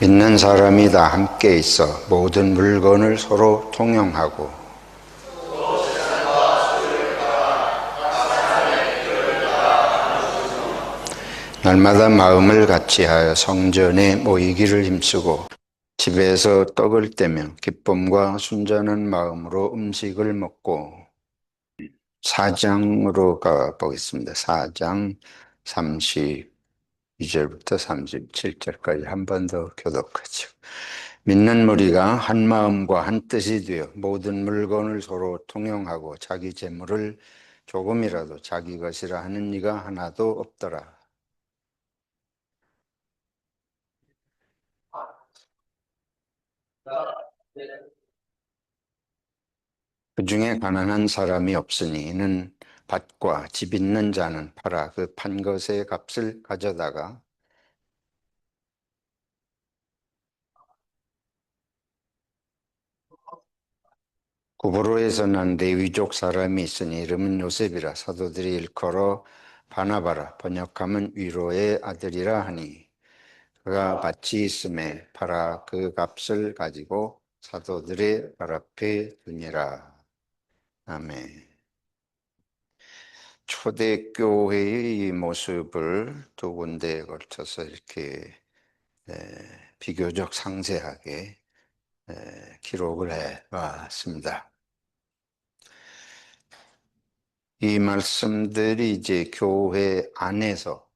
믿는 사람이 다 함께 있어 모든 물건을 서로 통용하고 날마다 마음을 같이하여 성전에 모이기를 힘쓰고 집에서 떡을 떼며 기쁨과 순전한 마음으로 음식을 먹고 4장으로 가보겠습니다. 4장 32절부터 37절까지 한 번 더 교독하죠. 믿는 무리가 한 마음과 한 뜻이 되어 모든 물건을 서로 통용하고 자기 재물을 조금이라도 자기 것이라 하는 이가 하나도 없더라. 그 중에 가난한 사람이 없으니 이는 밭과 집 있는 자는 팔아 그 판 것의 값을 가져다가 구브로에서 난 레위족 사람이 있으니 이름은 요셉이라 사도들이 일컬어 바나바라 번역하면 위로의 아들이라 하니 그가 밭이 있음에 팔아 그 값을 가지고 사도들의 발 앞에 두니라. 아멘. 초대교회의 이 모습을 두 군데에 걸쳐서 이렇게 비교적 상세하게 기록을 해 왔습니다. 이 말씀들이 이제 교회 안에서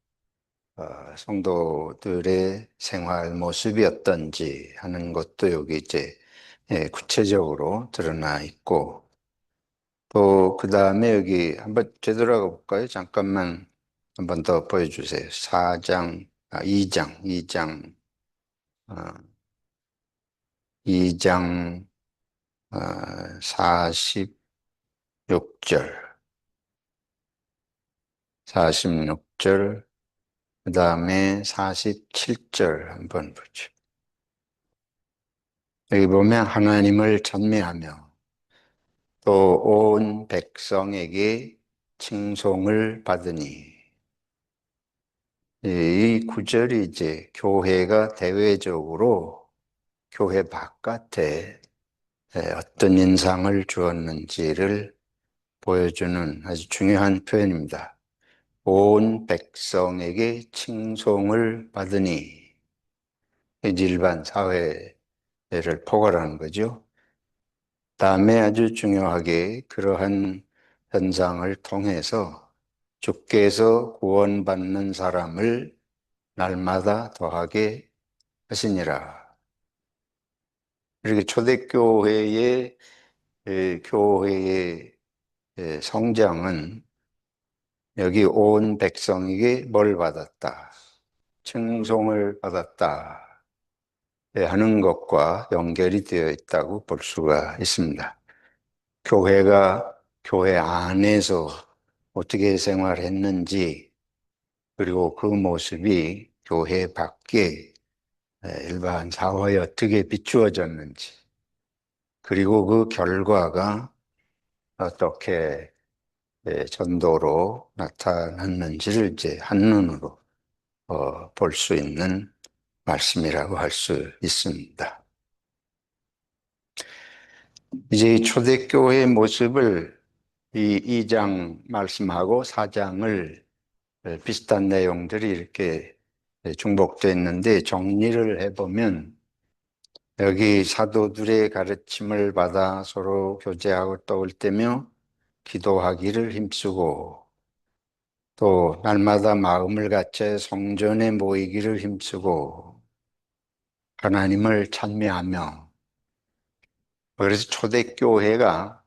성도들의 생활 모습이 어떤지 하는 것도 여기 이제 구체적으로 드러나 있고 또 그 다음에 여기 한번 되돌아가 볼까요? 잠깐만 한번 더 보여주세요. 4장, 2장, 어, 2장 46절, 46절, 그 다음에 47절 한번 보죠. 여기 보면 하나님을 찬미하며 또 온 백성에게 칭송을 받으니 이 구절이 이제 교회가 대외적으로 교회 바깥에 어떤 인상을 주었는지를 보여주는 아주 중요한 표현입니다. 온 백성에게 칭송을 받으니 일반 사회를 포괄하는 거죠. 다음에 아주 중요하게 그러한 현상을 통해서 주께서 구원받는 사람을 날마다 더하게 하시니라. 이렇게 초대교회의 교회의 성장은 여기 온 백성에게 뭘 받았다? 칭송을 받았다 하는 것과 연결이 되어 있다고 볼 수가 있습니다. 교회가 교회 안에서 어떻게 생활했는지 그리고 그 모습이 교회 밖에 일반 사회에 어떻게 비추어졌는지 그리고 그 결과가 어떻게 전도로 나타났는지를 이제 한눈으로 볼 수 있는 말씀이라고 할 수 있습니다. 이제 초대교회의 모습을 이 2장 말씀하고 4장을 비슷한 내용들이 이렇게 중복되어 있는데 정리를 해보면 여기 사도들의 가르침을 받아 서로 교제하고 떡을 떼며 기도하기를 힘쓰고 또 날마다 마음을 같이 성전에 모이기를 힘쓰고 하나님을 찬미하며 그래서 초대교회가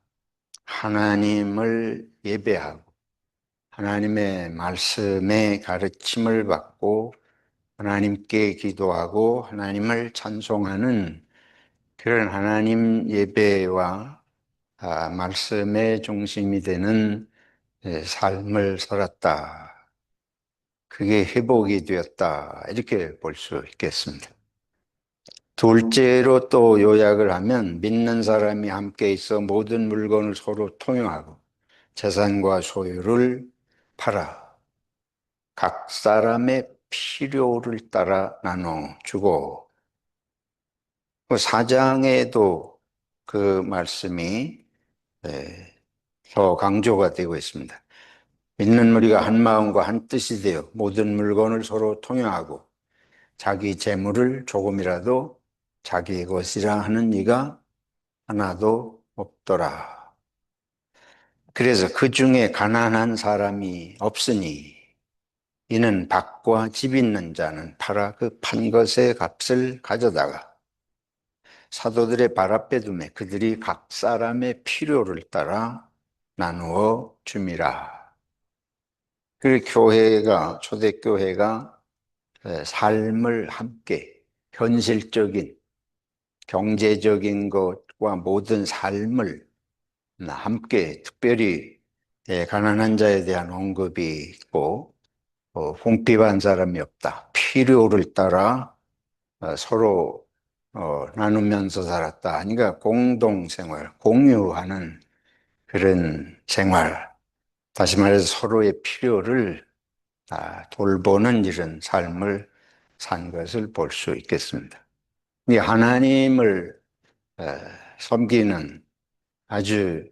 하나님을 예배하고 하나님의 말씀의 가르침을 받고 하나님께 기도하고 하나님을 찬송하는 그런 하나님 예배와 말씀의 중심이 되는 삶을 살았다. 그게 회복이 되었다. 이렇게 볼 수 있겠습니다. 둘째로 또 요약을 하면 믿는 사람이 함께 있어 모든 물건을 서로 통용하고 재산과 소유를 팔아 각 사람의 필요를 따라 나눠주고 그 4장에도 그 말씀이 더 강조가 되고 있습니다. 믿는 무리가 한 마음과 한 뜻이 되어 모든 물건을 서로 통용하고 자기 재물을 조금이라도 자기 것이라 하는 이가 하나도 없더라. 그래서 그 중에 가난한 사람이 없으니 이는 밭과 집 있는 자는 팔아 그 판 것의 값을 가져다가 사도들의 발 앞에 두매 그들이 각 사람의 필요를 따라 나누어 줌이라. 그 교회가, 초대교회가 삶을 함께 현실적인 경제적인 것과 모든 삶을 함께 특별히 가난한 자에 대한 언급이 있고 궁핍한 사람이 없다. 필요를 따라 서로 나누면서 살았다. 그러니까 공동생활, 공유하는 그런 생활. 다시 말해서 서로의 필요를 돌보는 이런 삶을 산 것을 볼 수 있겠습니다. 이 하나님을 섬기는 아주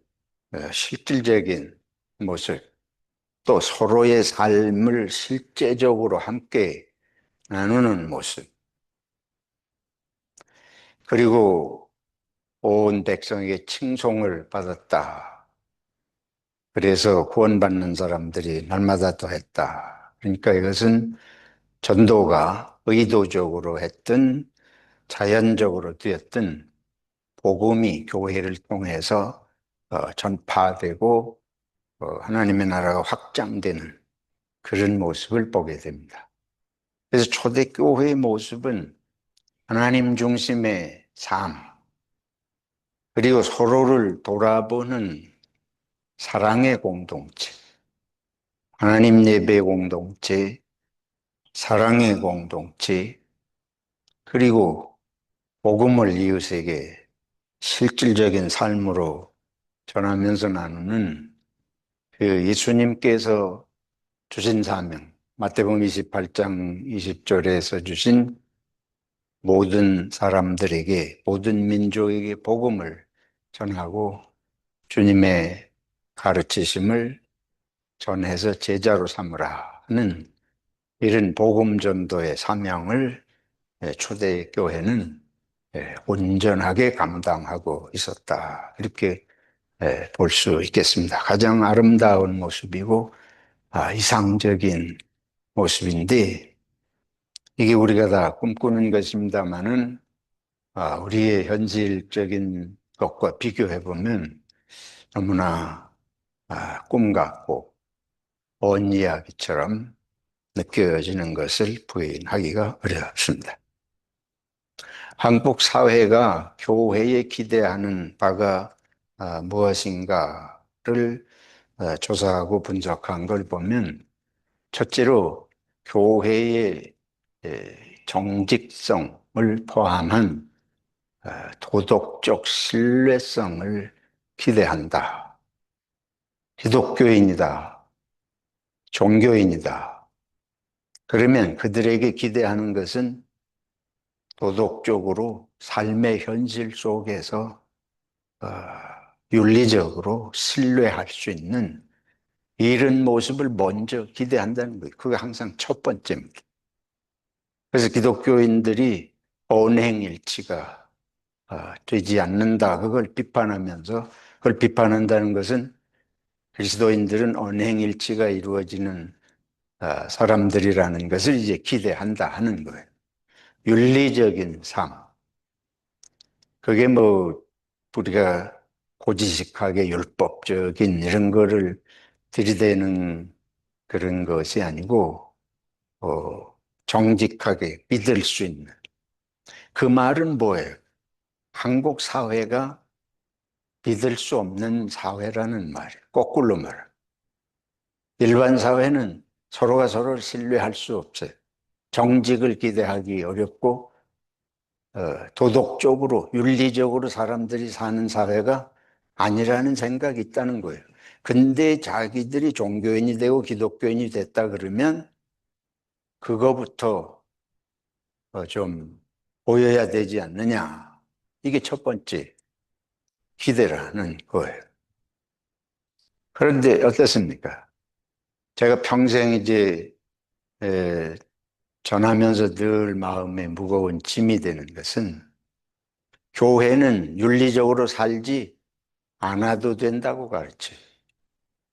실질적인 모습, 또 서로의 삶을 실제적으로 함께 나누는 모습, 그리고 온 백성에게 칭송을 받았다. 그래서 구원받는 사람들이 날마다 더했다. 그러니까 이것은 전도가 의도적으로 했든 자연적으로 되었든 복음이 교회를 통해서 전파되고 하나님의 나라가 확장되는 그런 모습을 보게 됩니다. 그래서 초대교회의 모습은 하나님 중심의 삶, 그리고 서로를 돌아보는 사랑의 공동체, 하나님 예배 공동체, 사랑의 공동체, 그리고 복음을 이웃에게 실질적인 삶으로 전하면서 나누는 그 예수님께서 주신 사명, 마태복음 28장 20절에서 주신 모든 사람들에게, 모든 민족에게 복음을 전하고 주님의 가르치심을 전해서 제자로 삼으라 하는 이런 복음 전도의 사명을 초대교회는 온전하게 감당하고 있었다. 이렇게 볼 수 있겠습니다. 가장 아름다운 모습이고 이상적인 모습인데 이게 우리가 다 꿈꾸는 것입니다마는 우리의 현실적인 것과 비교해 보면 너무나 꿈 같고 먼 이야기처럼 느껴지는 것을 부인하기가 어렵습니다. 한국 사회가 교회에 기대하는 바가 무엇인가를 조사하고 분석한 걸 보면 첫째로 교회의 정직성을 포함한 도덕적 신뢰성을 기대한다. 기독교인이다. 종교인이다. 그러면 그들에게 기대하는 것은 도덕적으로 삶의 현실 속에서 윤리적으로 신뢰할 수 있는 이런 모습을 먼저 기대한다는 거예요. 그게 항상 첫 번째입니다. 그래서 기독교인들이 언행일치가 되지 않는다. 그걸 비판하면서 그걸 비판한다는 것은 그리스도인들은 언행일치가 이루어지는 사람들이라는 것을 이제 기대한다 하는 거예요. 윤리적인 삶. 그게 뭐 우리가 고지식하게 율법적인 이런 거를 들이대는 그런 것이 아니고 정직하게 믿을 수 있는 그 말은 뭐예요? 한국 사회가 믿을 수 없는 사회라는 말이에요. 거꾸로 말해요. 일반 사회는 서로가 서로를 신뢰할 수 없어요. 정직을 기대하기 어렵고 도덕적으로 윤리적으로 사람들이 사는 사회가 아니라는 생각이 있다는 거예요. 근데 자기들이 종교인이 되고 기독교인이 됐다 그러면 그거부터 좀 보여야 되지 않느냐. 이게 첫 번째 기대라는 거예요. 그런데 어떻습니까? 제가 평생 이제 에, 전하면서 늘 마음에 무거운 짐이 되는 것은 교회는 윤리적으로 살지 않아도 된다고 가르쳐요.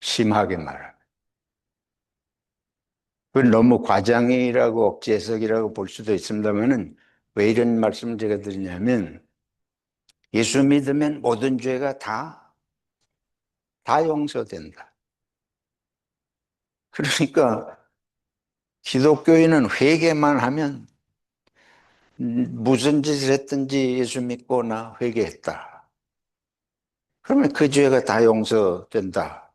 심하게 말하면. 그건 너무 과장이라고 억지 해석이라고 볼 수도 있습니다만은 왜 이런 말씀을 제가 드리냐면 예수 믿으면 모든 죄가 다 용서된다. 그러니까 기독교인은 회개만 하면 무슨 짓을 했든지 예수 믿고 나 회개했다. 그러면 그 죄가 다 용서된다.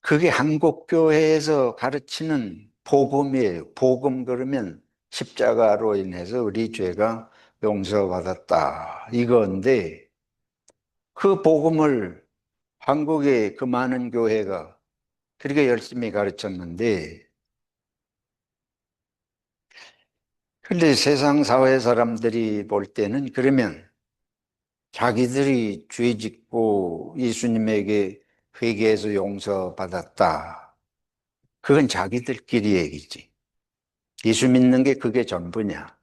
그게 한국교회에서 가르치는 복음이에요. 복음 그러면 십자가로 인해서 우리 죄가 용서받았다. 이건데 그 복음을 한국의 그 많은 교회가 그렇게 열심히 가르쳤는데 그런데 세상 사회 사람들이 볼 때는 그러면 자기들이 죄 짓고 예수님에게 회개해서 용서받았다. 그건 자기들끼리 얘기지. 예수 믿는 게 그게 전부냐.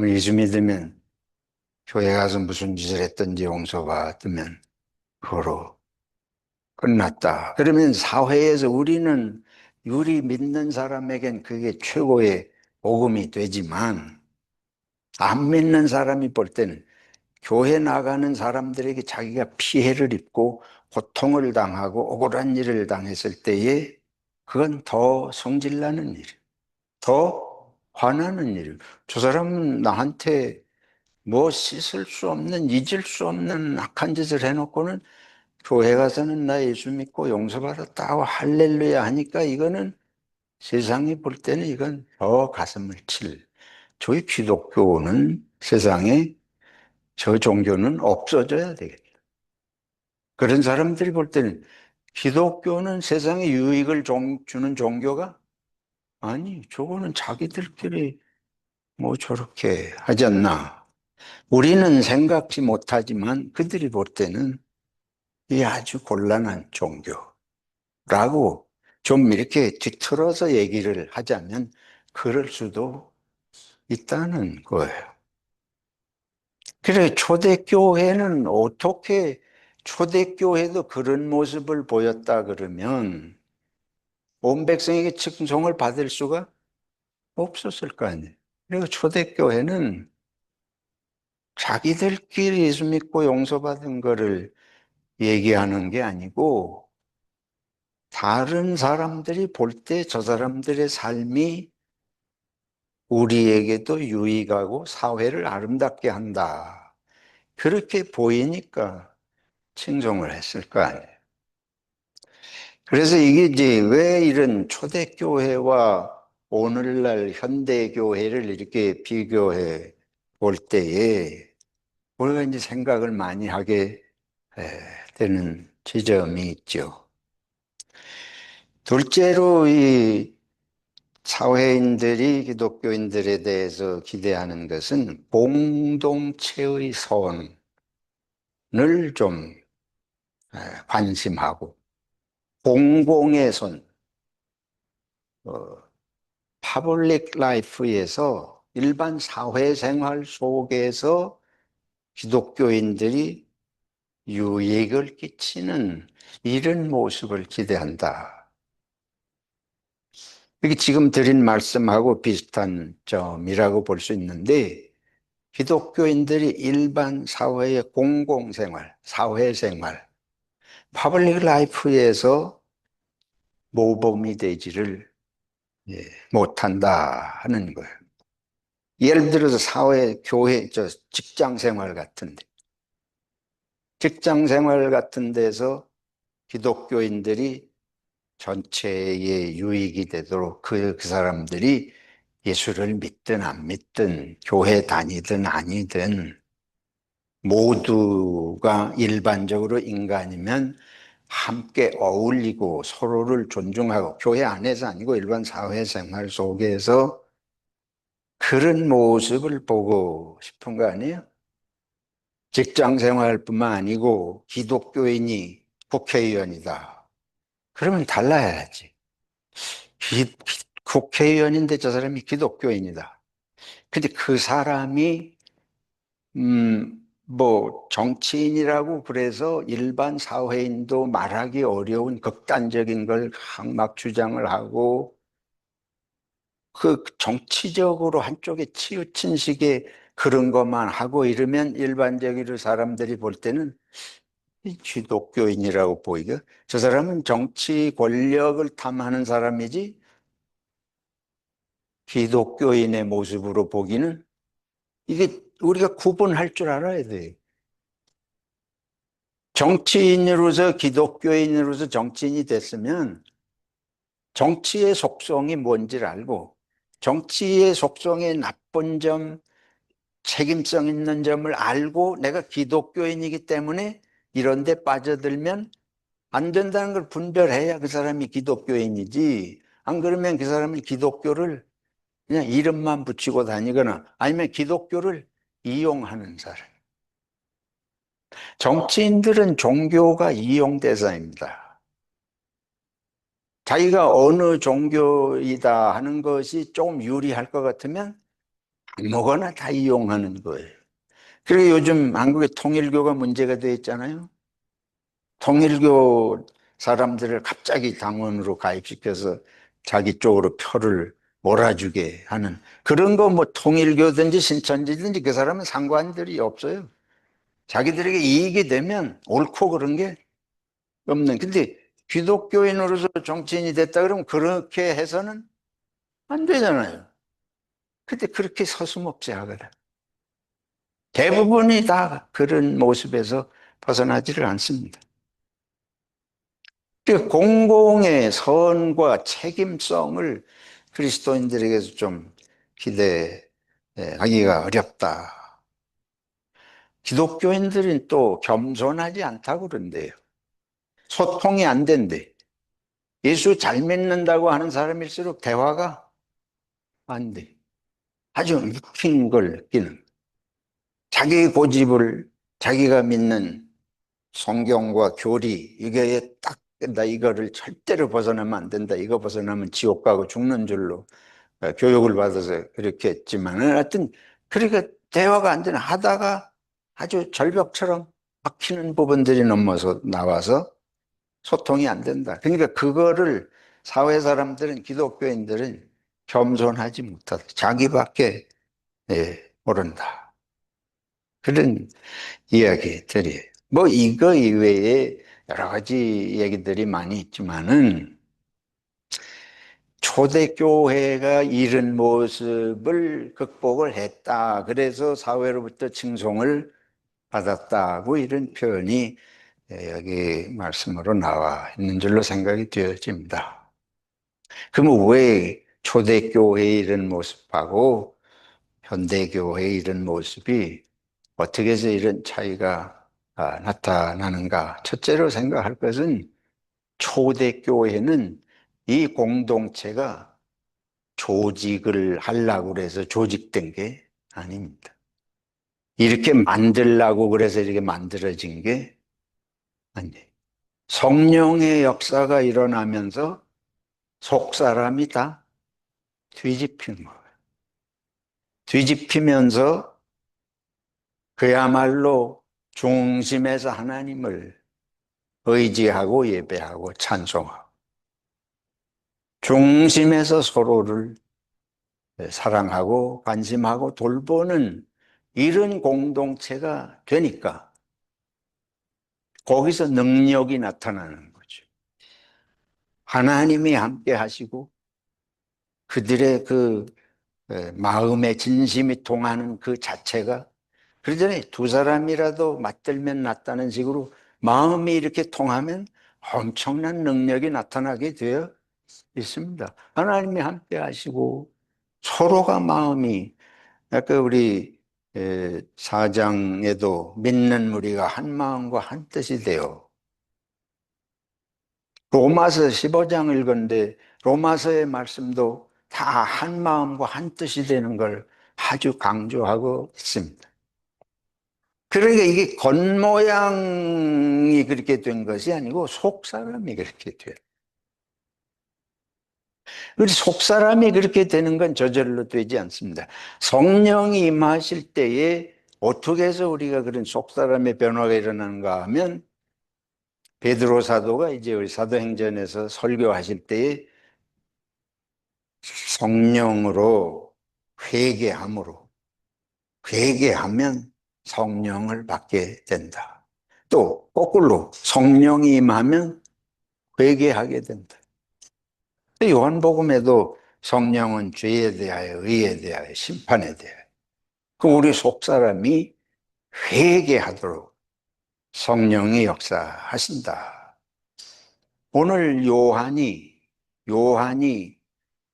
예수 믿으면 교회 가서 무슨 짓을 했든지 용서받으면 그거로 끝났다. 그러면 사회에서 우리 믿는 사람에겐 그게 최고의 복음이 되지만 안 믿는 사람이 볼 때는 교회 나가는 사람들에게 자기가 피해를 입고 고통을 당하고 억울한 일을 당했을 때에 그건 더 성질나는 일이에요. 더 화나는 일이에요. 저 사람은 나한테 뭐 씻을 수 없는, 잊을 수 없는 악한 짓을 해놓고는 교회 가서는 나 예수 믿고 용서받았다고 할렐루야 하니까 이거는 세상이 볼 때는 이건 더 가슴을 칠. 저희 기독교는 세상에 저 종교는 없어져야 되겠다. 그런 사람들이 볼 때는 기독교는 세상에 유익을 주는 종교가 아니, 저거는 자기들끼리 뭐 저렇게 하지 않나. 우리는 생각지 못하지만 그들이 볼 때는 이 아주 곤란한 종교라고 좀 이렇게 뒤틀어서 얘기를 하자면 그럴 수도 있다는 거예요. 그래, 초대교회는 어떻게 초대교회도 그런 모습을 보였다 그러면 온 백성에게 칭송을 받을 수가 없었을 거 아니에요. 그리고 초대교회는 자기들끼리 예수 믿고 용서받은 거를 얘기하는 게 아니고 다른 사람들이 볼 때 저 사람들의 삶이 우리에게도 유익하고 사회를 아름답게 한다. 그렇게 보이니까 칭송을 했을 거 아니에요. 그래서 이게 이제 왜 이런 초대교회와 오늘날 현대교회를 이렇게 비교해 볼 때에 우리가 이제 생각을 많이 하게 되는 지점이 있죠. 둘째로 이 사회인들이 기독교인들에 대해서 기대하는 것은 공동체의 선을 좀 관심하고 공공의 선, 파블릭 라이프에서 일반 사회생활 속에서 기독교인들이 유익을 끼치는 이런 모습을 기대한다. 이게 지금 드린 말씀하고 비슷한 점이라고 볼 수 있는데 기독교인들이 일반 사회의 공공생활, 사회생활, 퍼블릭 라이프에서 모범이 되지를 못한다 하는 거예요. 예를 들어서 사회, 교회, 직장 생활 같은데, 직장 생활 같은 데서 기독교인들이 전체의 유익이 되도록 그 사람들이 예수를 믿든 안 믿든 교회 다니든 아니든 모두가 일반적으로 인간이면 함께 어울리고 서로를 존중하고 교회 안에서 아니고 일반 사회생활 속에서 그런 모습을 보고 싶은 거 아니에요? 직장 생활뿐만 아니고 기독교인이 국회의원이다. 그러면 달라야지. 국회의원인데 저 사람이 기독교인이다. 근데 그 사람이 뭐 정치인이라고 그래서 일반 사회인도 말하기 어려운 극단적인 걸 막 주장을 하고 그 정치적으로 한쪽에 치우친 식의 그런 것만 하고 이러면 일반적으로 사람들이 볼 때는 이 기독교인이라고 보이가 저 사람은 정치 권력을 탐하는 사람이지 기독교인의 모습으로 보기는 이게 우리가 구분할 줄 알아야 돼. 정치인으로서 기독교인으로서 정치인이 됐으면 정치의 속성이 뭔지를 알고 정치의 속성의 나쁜 점, 책임성 있는 점을 알고 내가 기독교인이기 때문에 이런 데 빠져들면 안 된다는 걸 분별해야 그 사람이 기독교인이지. 안 그러면 그 사람은 기독교를 그냥 이름만 붙이고 다니거나 아니면 기독교를 이용하는 사람. 정치인들은 종교가 이용 대상입니다. 자기가 어느 종교이다 하는 것이 조금 유리할 것 같으면 아무거나 다 이용하는 거예요. 그리고 요즘 한국의 통일교가 문제가 되어 있잖아요. 통일교 사람들을 갑자기 당원으로 가입시켜서 자기 쪽으로 표를 몰아주게 하는 그런 거 뭐 통일교든지 신천지든지 그 사람은 상관들이 없어요. 자기들에게 이익이 되면 옳고 그런 게 없는. 근데 기독교인으로서 정치인이 됐다 그러면 그렇게 해서는 안 되잖아요. 근데 그렇게 서슴없이 하거든. 대부분이 다 그런 모습에서 벗어나지를 않습니다. 그 공공의 선과 책임성을 그리스도인들에게서 좀 기대하기가 어렵다. 기독교인들은 또 겸손하지 않다고 그런대요. 소통이 안 된대. 예수 잘 믿는다고 하는 사람일수록 대화가 안 돼. 아주 묵힌 걸 끼는. 자기 고집을 자기가 믿는 성경과 교리 이게 딱 나 이거를 절대로 벗어나면 안 된다. 이거 벗어나면 지옥 가고 죽는 줄로 교육을 받아서 그렇게 했지만은 하여튼 그러니까 대화가 안 되는 하다가 아주 절벽처럼 막히는 부분들이 넘어서 나와서 소통이 안 된다. 그러니까 그거를 사회 사람들은 기독교인들은 겸손하지 못하다. 자기밖에 모른다. 그런 이야기들이에요. 뭐 이거 이외에 여러 가지 얘기들이 많이 있지만은 초대교회가 이런 모습을 극복을 했다. 그래서 사회로부터 칭송을 받았다고 이런 표현이 여기 말씀으로 나와 있는 줄로 생각이 되어집니다. 그러면 왜 초대교회의 이런 모습하고 현대교회의 이런 모습이 어떻게 해서 이런 차이가 나타나는가? 첫째로 생각할 것은 초대교회는 이 공동체가 조직을 하려고 그래서 조직된 게 아닙니다. 이렇게 만들려고 그래서 이렇게 만들어진 게 아니에요. 성령의 역사가 일어나면서 속 사람이 다 뒤집힌 거예요. 뒤집히면서 그야말로 중심에서 하나님을 의지하고 예배하고 찬송하고 중심에서 서로를 사랑하고 관심하고 돌보는 이런 공동체가 되니까 거기서 능력이 나타나는 거죠. 하나님이 함께 하시고 그들의 그 마음의 진심이 통하는 그 자체가 그러잖아요. 두 사람이라도 맞들면 낫다는 식으로 마음이 이렇게 통하면 엄청난 능력이 나타나게 되어 있습니다. 하나님이 함께 하시고 서로가 마음이 아까 우리 4장에도 믿는 무리가 한 마음과 한 뜻이 되어 로마서 15장 읽었는데 로마서의 말씀도 다 한 마음과 한 뜻이 되는 걸 아주 강조하고 있습니다. 그러니까 이게 겉모양이 그렇게 된 것이 아니고 속사람이 그렇게 돼요. 우리 속사람이 그렇게 되는 건 저절로 되지 않습니다. 성령이 임하실 때에 어떻게 해서 우리가 그런 속사람의 변화가 일어나는가 하면 베드로 사도가 이제 우리 사도행전에서 설교하실 때에 성령으로 회개함으로 회개하면 성령을 받게 된다. 또 거꾸로 성령이 임하면 회개하게 된다. 요한복음에도 성령은 죄에 대하여 의에 대하여 심판에 대하여 그 우리 속사람이 회개하도록 성령이 역사하신다. 오늘 요한이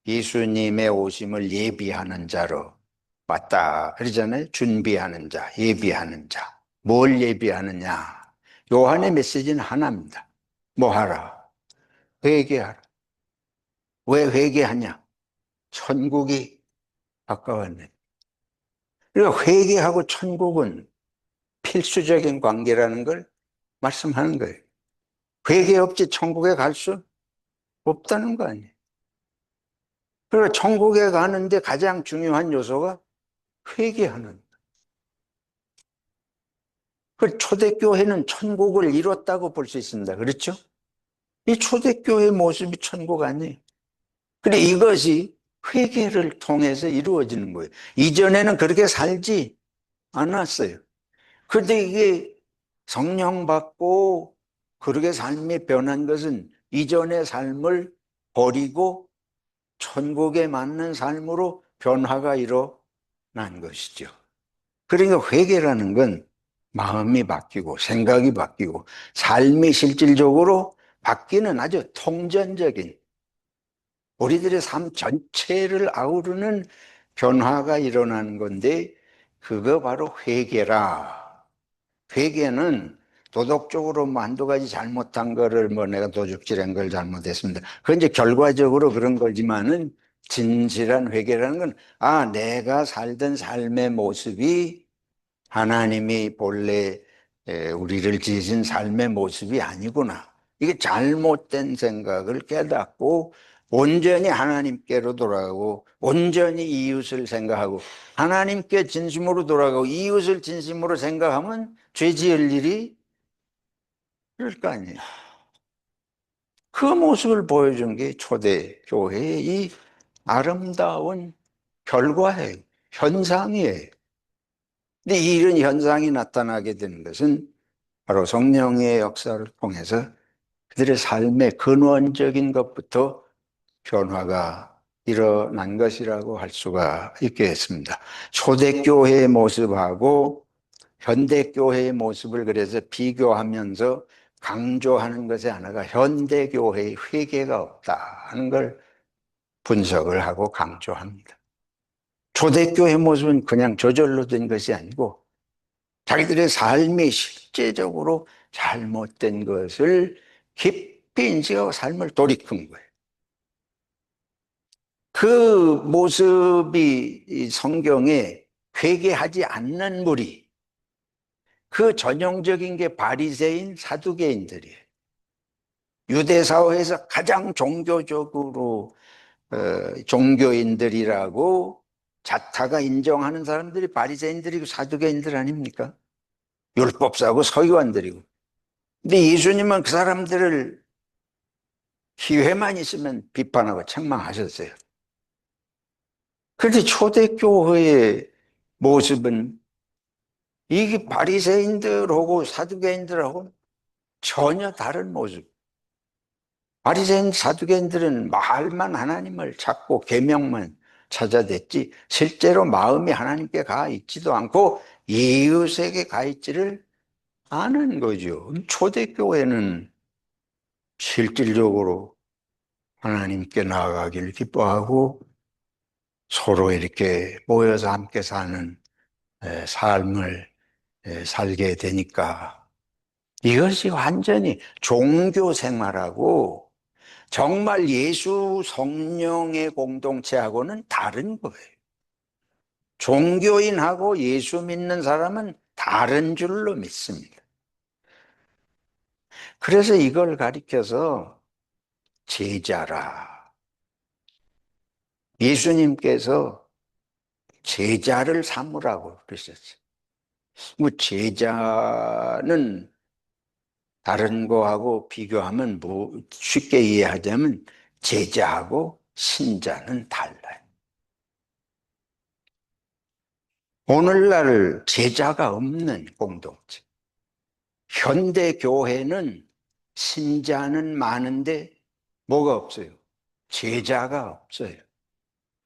예수님의 오심을 예비하는 자로 왔다 그러잖아요. 준비하는 자, 예비하는 자. 뭘 예비하느냐? 요한의 메시지는 하나입니다. 뭐 하라? 회개하라. 왜 회개하냐? 천국이 가까웠네. 그러니까 회개하고 천국은 필수적인 관계라는 걸 말씀하는 거예요. 회개 없이 천국에 갈 수 없다는 거 아니에요. 그리고 천국에 가는데 가장 중요한 요소가 회개하는. 그 초대교회는 천국을 이뤘다고 볼 수 있습니다. 그렇죠? 이 초대교회의 모습이 천국 아니에요. 근데 이것이 회개를 통해서 이루어지는 거예요. 이전에는 그렇게 살지 않았어요. 그런데 이게 성령 받고 그렇게 삶이 변한 것은 이전의 삶을 버리고 천국에 맞는 삶으로 변화가 일어난 것이죠. 그러니까 회개라는 건 마음이 바뀌고 생각이 바뀌고 삶이 실질적으로 바뀌는 아주 통전적인 우리들의 삶 전체를 아우르는 변화가 일어나는 건데 그거 바로 회개라. 회개는 도덕적으로 뭐 한두 가지 잘못한 거를 뭐 내가 도둑질한 걸 잘못했습니다. 그건 이제 결과적으로 그런 거지만은 진실한 회개라는 건 내가 살던 삶의 모습이 하나님이 본래 우리를 지으신 삶의 모습이 아니구나. 이게 잘못된 생각을 깨닫고 온전히 하나님께로 돌아가고 온전히 이웃을 생각하고 하나님께 진심으로 돌아가고 이웃을 진심으로 생각하면 죄 지을 일이 없을 거 아니에요. 그 모습을 보여준 게 초대교회의 이 아름다운 결과예요. 현상이에요. 근데 이런 현상이 나타나게 되는 것은 바로 성령의 역사를 통해서 그들의 삶의 근원적인 것부터 변화가 일어난 것이라고 할 수가 있겠습니다. 초대교회의 모습하고 현대교회의 모습을 그래서 비교하면서 강조하는 것의 하나가 현대교회의 회개가 없다는 걸 분석을 하고 강조합니다. 초대교회 모습은 그냥 저절로 된 것이 아니고 자기들의 삶이 실제적으로 잘못된 것을 깊이 인식하고 삶을 돌이킨 거예요. 그 모습이 성경에 회개하지 않는 무리, 그 전형적인 게 바리새인 사두개인들이에요. 유대사회에서 가장 종교적으로 종교인들이라고 자타가 인정하는 사람들이 바리새인들이고 사두개인들 아닙니까? 율법사고 서기관들이고. 근데 예수님은 그 사람들을 기회만 있으면 비판하고 책망하셨어요. 그런데 초대교회의 모습은 이게 바리새인들하고 사두개인들하고 전혀 다른 모습. 바리새인 사두개인들은 말만 하나님을 찾고 계명만 찾아댔지 실제로 마음이 하나님께 가 있지도 않고 이웃에게 가 있지를 않은 거죠. 초대교회는 실질적으로 하나님께 나아가기를 기뻐하고 서로 이렇게 모여서 함께 사는 삶을 살게 되니까 이것이 완전히 종교 생활하고 정말 예수 성령의 공동체하고는 다른 거예요. 종교인하고 예수 믿는 사람은 다른 줄로 믿습니다. 그래서 이걸 가리켜서 제자라. 예수님께서 제자를 삼으라고 그러셨어요. 뭐 제자는 다른 거하고 비교하면 뭐 쉽게 이해하자면 제자하고 신자는 달라요. 오늘날 제자가 없는 공동체. 현대 교회는 신자는 많은데 뭐가 없어요? 제자가 없어요.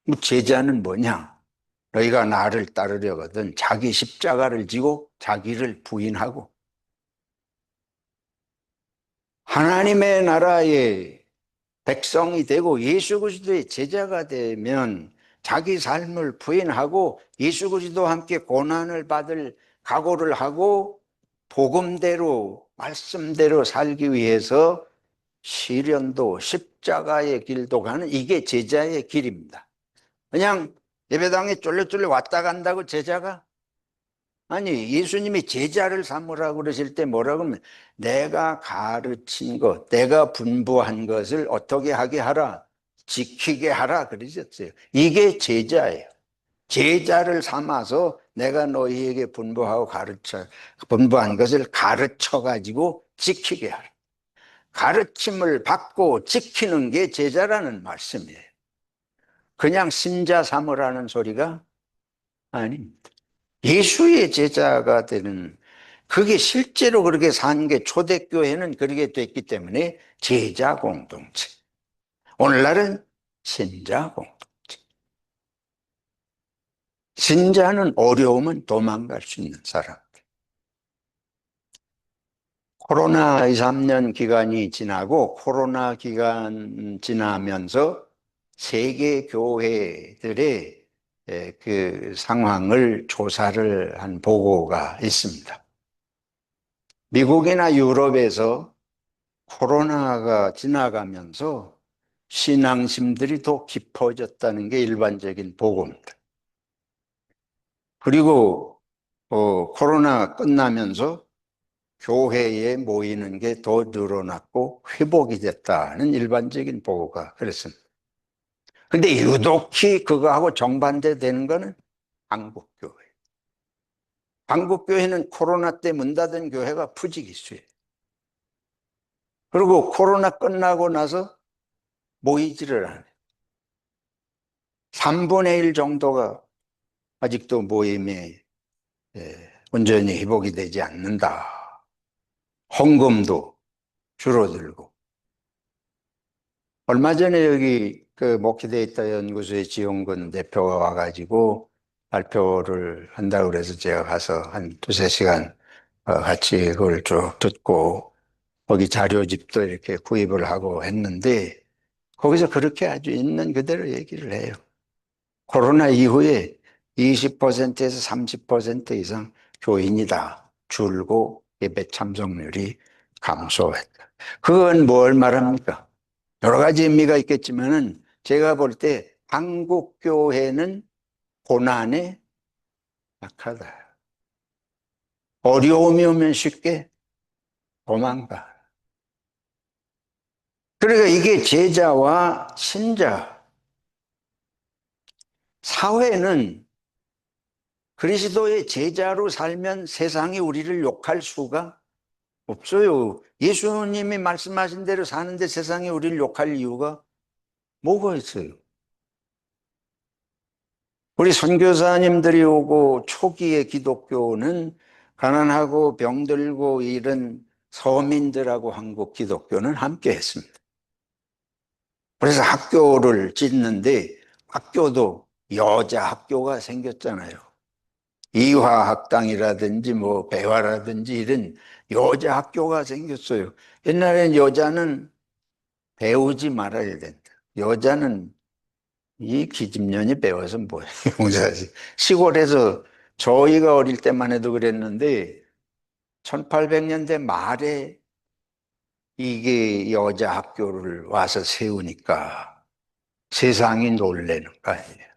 뭐 제자는 뭐냐? 너희가 나를 따르려거든 자기 십자가를 지고 자기를 부인하고 하나님의 나라의 백성이 되고 예수 그리스도의 제자가 되면 자기 삶을 부인하고 예수 그리스도와 함께 고난을 받을 각오를 하고 복음대로 말씀대로 살기 위해서 시련도 십자가의 길도 가는 이게 제자의 길입니다. 그냥 예배당에 쫄래쫄래 왔다 간다고 제자가? 아니, 예수님이 제자를 삼으라고 그러실 때 뭐라고 하면 내가 가르친 것, 내가 분부한 것을 어떻게 하게 하라, 지키게 하라 그러셨어요. 이게 제자예요. 제자를 삼아서 내가 너희에게 분부한 것을 가르쳐 가지고 지키게 하라. 가르침을 받고 지키는 게 제자라는 말씀이에요. 그냥 신자 삼으라는 소리가 아닙니다. 예수의 제자가 되는 그게 실제로 그렇게 산 게 초대교회는 그렇게 됐기 때문에 제자 공동체. 오늘날은 신자 공동체. 신자는 어려우면 도망갈 수 있는 사람. 코로나 2, 3년 기간이 지나고 코로나 기간 지나면서 세계 교회들의 그 상황을 조사를 한 보고가 있습니다. 미국이나 유럽에서 코로나가 지나가면서 신앙심들이 더 깊어졌다는 게 일반적인 보고입니다. 그리고 코로나 끝나면서 교회에 모이는 게 더 늘어났고 회복이 됐다는 일반적인 보고가 그랬습니다. 근데 유독히 그거하고 정반대되는 거는 한국교회. 한국교회는 코로나 때 문 닫은 교회가 푸지기수예요. 그리고 코로나 끝나고 나서 모이지를 않아요. 3분의 1 정도가 아직도 모임에 온전히 회복이 되지 않는다. 헌금도 줄어들고. 얼마 전에 여기 그 목회데이터 연구소의 지용근 대표가 와가지고 발표를 한다고 그래서 제가 가서 한 두세 시간 같이 그걸 쭉 듣고 거기 자료집도 이렇게 구입을 하고 했는데 거기서 그렇게 아주 있는 그대로 얘기를 해요. 코로나 이후에 20%에서 30% 이상 교인이 다 줄고 예배 참석률이 감소했다. 그건 뭘 말합니까? 여러 가지 의미가 있겠지만은 제가 볼 때 한국 교회는 고난에 약하다. 어려움이 오면 쉽게 도망가. 그러니까 이게 제자와 신자, 사회는 그리스도의 제자로 살면 세상이 우리를 욕할 수가 없어요. 예수님이 말씀하신 대로 사는데 세상이 우리를 욕할 이유가 뭐가 있어요? 우리 선교사님들이 오고 초기의 기독교는 가난하고 병들고 이런 서민들하고 한국 기독교는 함께 했습니다. 그래서 학교를 짓는데 학교도 여자 학교가 생겼잖아요. 이화학당이라든지 뭐 배화라든지 이런 여자 학교가 생겼어요. 옛날엔 여자는 배우지 말아야 된다. 여자는 이 기집년이 배워서 뭐예요? 용사지. 시골에서 저희가 어릴 때만 해도 그랬는데 1800년대 말에 이게 여자 학교를 와서 세우니까 세상이 놀라는 거 아니에요.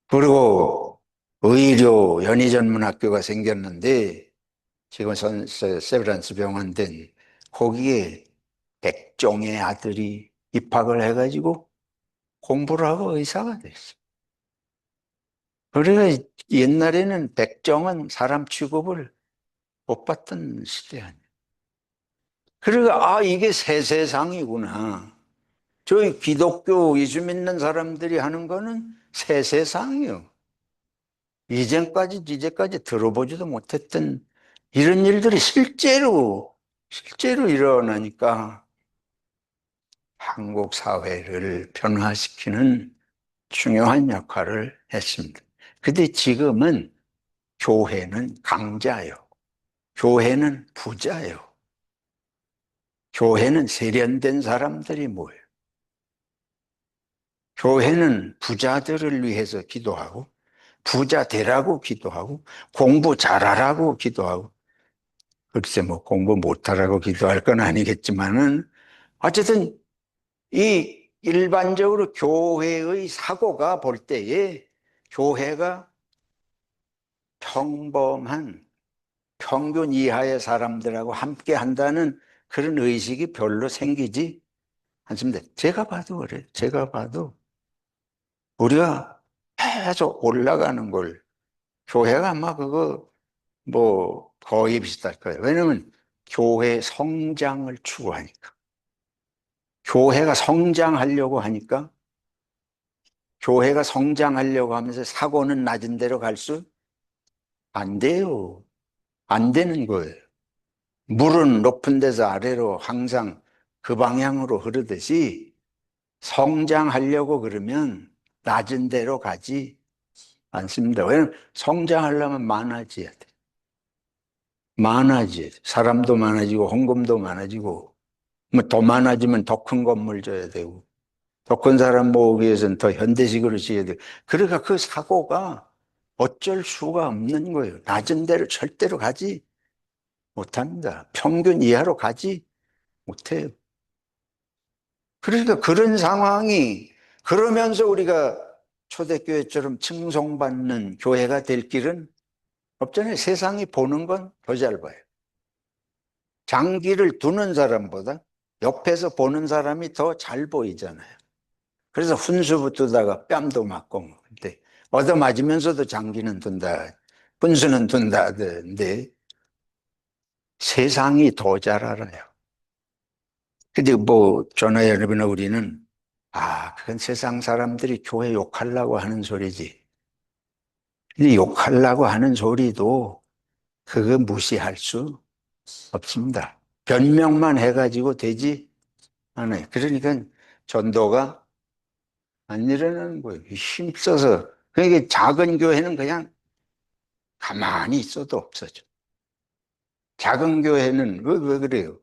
그리고 의료 연희전문학교가 생겼는데 지금 세브란스 병원 된 거기에 백종의 아들이 입학을 해가지고 공부를 하고 의사가 됐어. 그러니까 옛날에는 백종은 사람 취급을 못 받던 시대 아니야. 그러니까 이게 새 세상이구나. 저희 기독교 예수 믿는 사람들이 하는 거는 새 세상이요. 이제까지 들어보지도 못했던 이런 일들이 실제로 일어나니까 한국 사회를 변화시키는 중요한 역할을 했습니다. 근데 지금은 교회는 강자요. 교회는 부자요. 교회는 세련된 사람들이 모여요. 교회는 부자들을 위해서 기도하고, 부자 되라고 기도하고, 공부 잘하라고 기도하고, 글쎄 뭐 공부 못하라고 기도할 건 아니겠지만은, 어쨌든 이 일반적으로 교회의 사고가 볼 때에 교회가 평범한 평균 이하의 사람들하고 함께 한다는 그런 의식이 별로 생기지 않습니다. 제가 봐도 그래요. 제가 봐도 우리가 계속 올라가는 걸 교회가 아마 그거 뭐 거의 비슷할 거예요. 왜냐하면 교회 성장을 추구하니까. 교회가 성장하려고 하니까 교회가 성장하려고 하면서 사고는 낮은 대로 갈 수 안 돼요. 안 되는 거예요. 물은 높은 데서 아래로 항상 그 방향으로 흐르듯이 성장하려고 그러면 낮은 데로 가지 않습니다. 왜냐하면 성장하려면 많아져야 돼. 많아져야 돼. 사람도 많아지고 헌금도 많아지고 뭐 더 많아지면 더 큰 건물 줘야 되고 더 큰 사람 모으기 위해서는 더 현대식으로 지어야 되고 그러니까 그 사고가 어쩔 수가 없는 거예요. 낮은 데로 절대로 가지 못합니다. 평균 이하로 가지 못해요. 그러니까 그런 상황이 그러면서 우리가 초대교회처럼 칭송받는 교회가 될 길은 없잖아요. 세상이 보는 건 더 잘 봐요. 장기를 두는 사람보다 옆에서 보는 사람이 더 잘 보이잖아요. 그래서 훈수 붙다가 뺨도 맞고 근데 얻어맞으면서도 장기는 둔다. 분수는 둔다 하던데 세상이 더 잘 알아요. 근데 뭐 저나 여러분이나 우리는 그건 세상 사람들이 교회 욕하려고 하는 소리지. 근데 욕하려고 하는 소리도 그거 무시할 수 없습니다. 변명만 해가지고 되지 않아요. 그러니까 전도가 안 일어나는 거예요. 힘써서. 그러니까 작은 교회는 그냥 가만히 있어도 없어져. 작은 교회는 왜 그래요?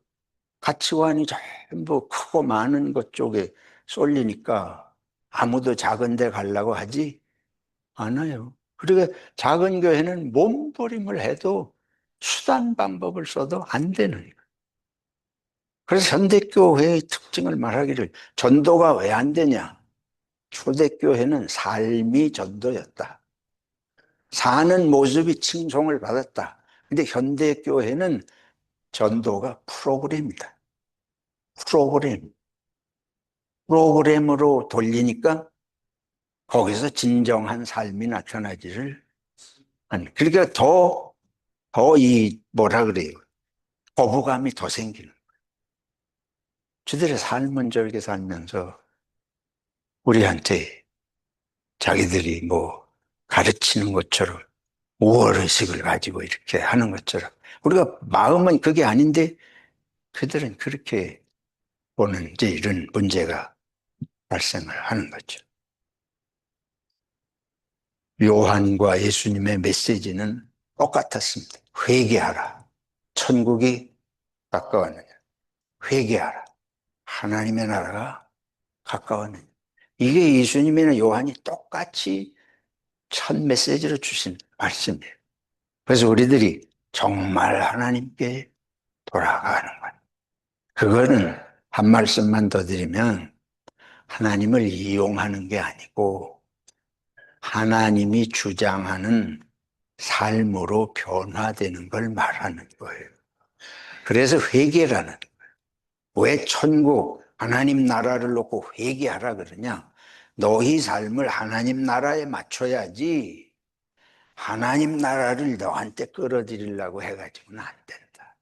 가치관이 전부 크고 많은 것 쪽에 쏠리니까 아무도 작은 데 가려고 하지 않아요. 그러니까 작은 교회는 몸부림을 해도 수단 방법을 써도 안 되는 거예요. 그래서 현대교회의 특징을 말하기를 전도가 왜 안 되냐? 초대교회는 삶이 전도였다. 사는 모습이 칭송을 받았다. 근데 현대교회는 전도가 프로그램이다. 프로그램. 프로그램으로 돌리니까 거기서 진정한 삶이 나타나지를 않는. 그러니까 뭐라 그래요? 거부감이 더 생기는. 저들의 삶은 저렇게 살면서 우리한테 자기들이 뭐 가르치는 것처럼 우월의식을 가지고 이렇게 하는 것처럼 우리가 마음은 그게 아닌데 그들은 그렇게 보는 이제 이런 문제가 발생을 하는 거죠. 요한과 예수님의 메시지는 똑같았습니다. 회개하라. 천국이 가까웠느냐. 회개하라. 하나님의 나라가 가까웠느냐. 이게 예수님이나 요한이 똑같이 첫 메시지로 주신 말씀이에요. 그래서 우리들이 정말 하나님께 돌아가는 거예요. 그거는 한 말씀만 더 드리면 하나님을 이용하는 게 아니고 하나님이 주장하는 삶으로 변화되는 걸 말하는 거예요. 그래서 회개라는 거예요. 왜 천국, 하나님 나라를 놓고 회개하라 그러냐? 너희 삶을 하나님 나라에 맞춰야지 하나님 나라를 너한테 끌어들이려고 해가지고는 안 된다.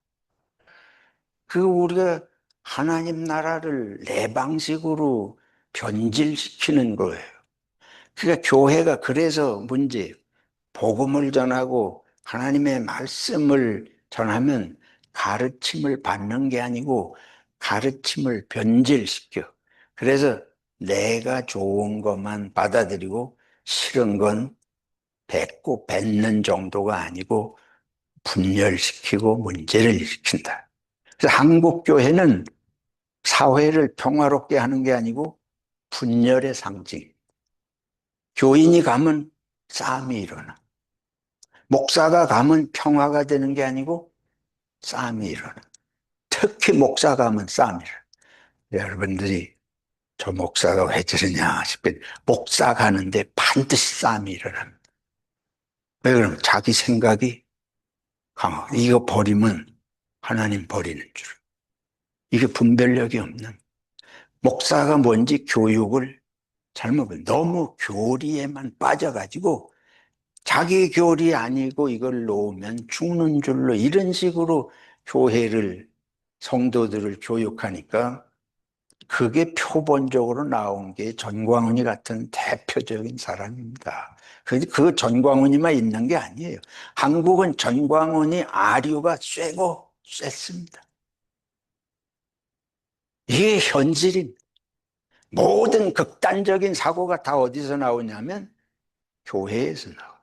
우리가 하나님 나라를 내 방식으로 변질시키는 거예요. 그러니까 교회가 그래서 문제예요. 복음을 전하고 하나님의 말씀을 전하면 가르침을 받는 게 아니고 가르침을 변질시켜. 그래서 내가 좋은 것만 받아들이고 싫은 건 뱉고 뱉는 정도가 아니고 분열시키고 문제를 일으킨다. 그래서 한국 교회는 사회를 평화롭게 하는 게 아니고 분열의 상징. 교인이 가면 싸움이 일어나. 목사가 가면 평화가 되는 게 아니고 싸움이 일어나. 특히 목사가 가면 싸움이 일어나. 여러분들이 저 목사가 왜 저러냐 싶은 목사 가는데 반드시 싸움이 일어납니다. 왜 그러면 자기 생각이 강하고 이거 버리면 하나님 버리는 줄. 이게 분별력이 없는 목사가 뭔지 교육을 잘못 너무 교리에만 빠져가지고 자기 교리 아니고 이걸 놓으면 죽는 줄로 이런 식으로 교회를 성도들을 교육하니까 그게 표본적으로 나온 게 전광훈이 같은 대표적인 사람입니다. 그 전광훈이만 있는 게 아니에요. 한국은 전광훈이 아류가 쇠고 셌습니다. 이게 현실인 모든 극단적인 사고가 다 어디서 나오냐면 교회에서 나와요.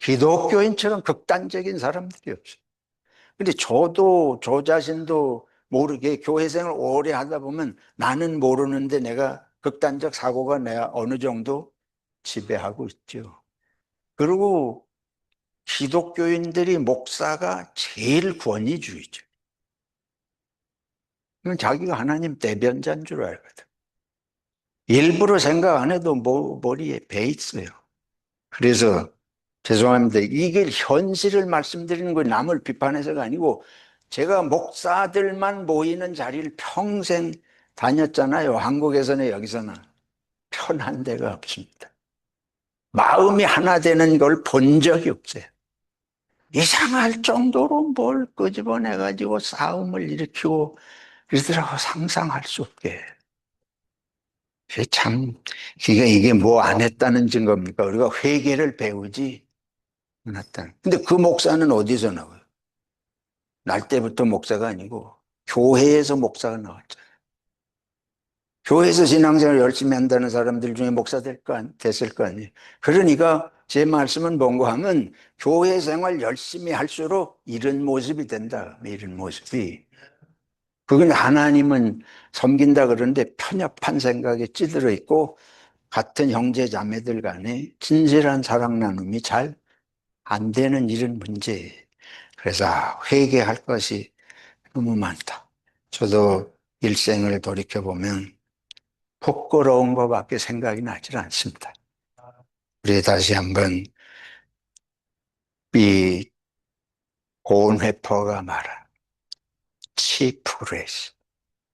기독교인처럼 극단적인 사람들이 없어요. 근데 저 자신도 모르게 교회 생활 오래 하다 보면 나는 모르는데 내가 극단적 사고가 내가 어느 정도 지배하고 있죠. 그리고 기독교인들이 목사가 제일 권위주의죠. 자기가 하나님 대변자인 줄 알거든. 일부러 생각 안 해도 머리에 배 있어요. 그래서 죄송합니다. 이게 현실을 말씀드리는 거예요. 남을 비판해서가 아니고 제가 목사들만 모이는 자리를 평생 다녔잖아요. 한국에서나 여기서나 편한 데가 없습니다. 마음이 하나 되는 걸 본 적이 없어요. 이상할 정도로 뭘 끄집어내가지고 싸움을 일으키고 그러더라고. 상상할 수 없게. 이게 뭐 안 했다는 증거입니까? 우리가 회개를 배우지 않았다. 근데 그 목사는 어디서 나와요? 날 때부터 목사가 아니고 교회에서 목사가 나왔잖아요. 교회에서 신앙생활 열심히 한다는 사람들 중에 목사 됐을 거 아니에요. 그러니까 제 말씀은 뭔가 하면 교회 생활 열심히 할수록 이런 모습이 된다. 이런 모습이. 그건 하나님은 섬긴다 그러는데 편협한 생각에 찌들어 있고 같은 형제 자매들 간에 진실한 사랑 나눔이 잘 안 되는 이런 문제. 그래서 회개할 것이 너무 많다. 저도 일생을 돌이켜보면 부끄러운 것밖에 생각이 나질 않습니다. 우리 다시 한번 이 본회퍼가 말한 치프레스,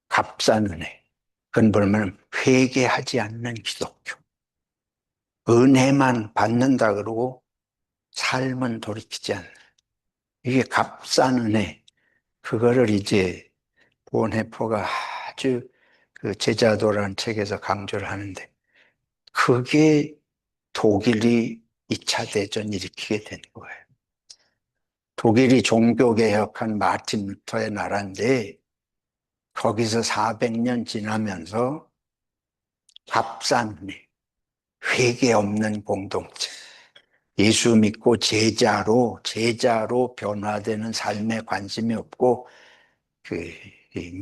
값싼 은혜. 그건 보면 회개하지 않는 기독교. 은혜만 받는다 그러고 삶은 돌이키지 않는. 이게 값싼 은혜. 그거를 이제 본해포가 아주 그 제자도라는 책에서 강조를 하는데 그게 독일이 2차 대전 일으키게 된 거예요. 독일이 종교개혁한 마틴 루터의 나라인데 거기서 400년 지나면서 값싼 회개 없는 공동체, 예수 믿고 제자로 변화되는 삶에 관심이 없고 그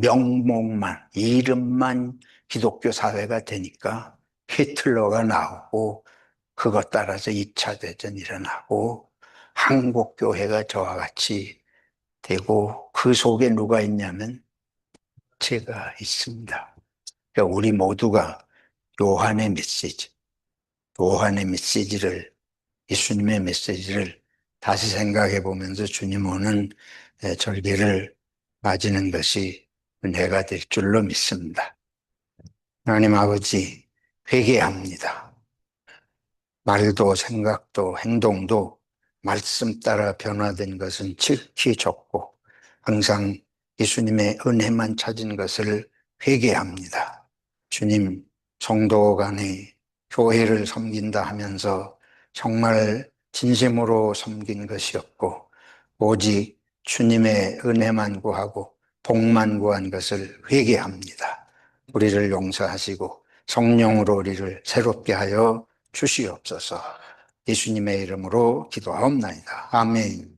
명목만, 이름만 기독교 사회가 되니까 히틀러가 나오고 그것 따라서 2차 대전이 일어나고 한국교회가 저와 같이 되고 그 속에 누가 있냐면 제가 있습니다. 그러니까 우리 모두가 요한의 메시지, 요한의 메시지를, 예수님의 메시지를 다시 생각해 보면서 주님 오는 절기를 맞이는 것이 은혜가 될 줄로 믿습니다. 하나님 아버지, 회개합니다. 말도 생각도 행동도 말씀 따라 변화된 것은 지극히 적고 항상 예수님의 은혜만 찾은 것을 회개합니다. 주님, 성도 간에 교회를 섬긴다 하면서 정말 진심으로 섬긴 것이었고 오직 주님의 은혜만 구하고 복만 구한 것을 회개합니다. 우리를 용서하시고 성령으로 우리를 새롭게 하여 주시옵소서. 예수님의 이름으로 기도하옵나이다. 아멘.